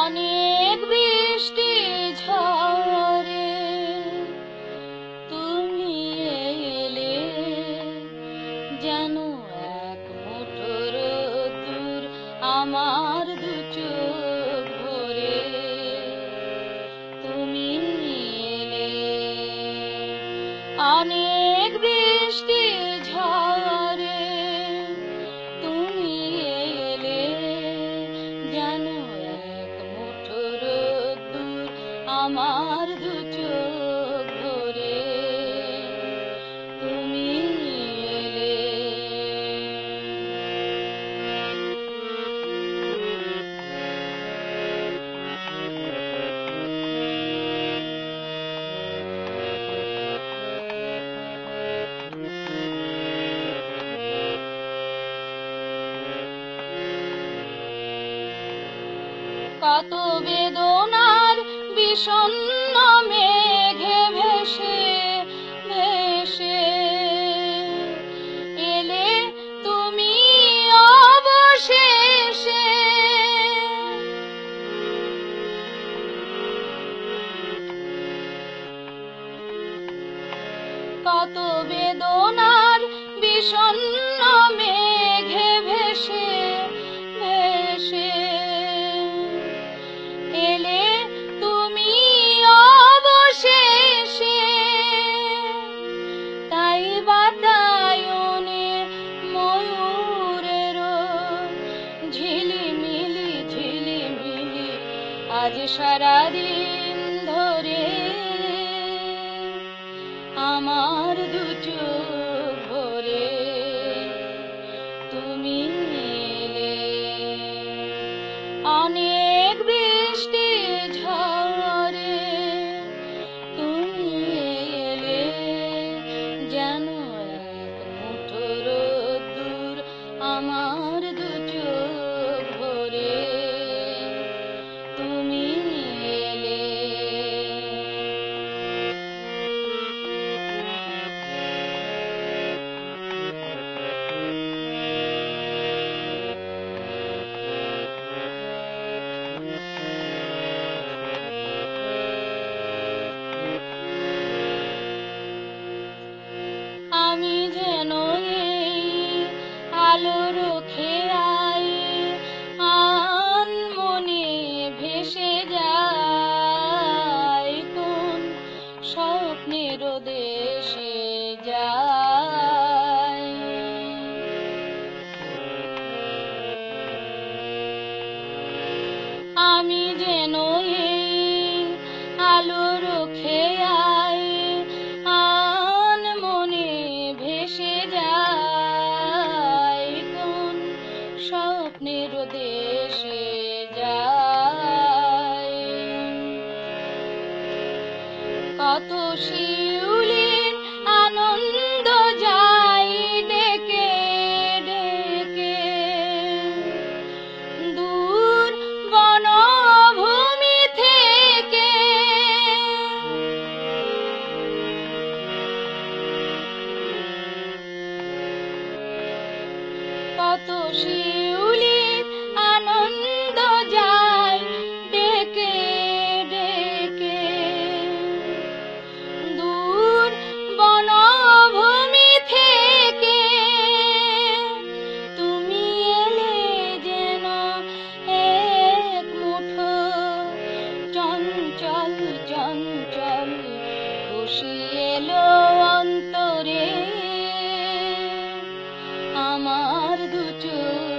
অনেক বৃষ্টি ঝরে তুমি এলে, যেন এক মুঠো রোদ্দুর আমার দু চোখ ভরে। তুমি এলে, অনেক বৃষ্টি ঝরে তুমি এলে, যেন এক মুঠো রোদ্দুর আমার দু চোখ ভরে। তুমি এলে, কত বেদনার বিষণ্ণ মেঘে ভেসে ভেসে এলে তুমি অবশেষে। কত বেদনার বিষণ্ণ মেঘে ভেসে ভেসে এলে তুমি অবশেষে। তাই বাতায়নে ময়ূরেরও ঝিলিমিলি ঝিলিমিলি আজ সারাদিন ধরে আমার দু চোখ ভরে। তুমি এলে, অনেক বৃষ্টি ঝরে তুমি এলে, যেন এক মুঠো রোদ্দুর আমার দু চোখ ভরে। তুমি এলে, আমি যেন এই আলোর খেয়াই আনমনে ভেসে যাই, কোন স্বপ্নের দেশে যাই। আমি যেন এই আলোর খেয়াই আনমনে ভেসে যাই, কোন স্বপ্নের দেশে যাই। কত শিউলির আনন্দ যাই ডেকে ডেকে দূর বনভূমি থেকে। কত শিউলির আনন্দ যায় ডেকে ডেকে দূর বনভূমি থেকে। তুমি এলে, যেন এক মুঠো চঞ্চল চঞ্চল খুশি এলো অন্তরে আমার দু চোখ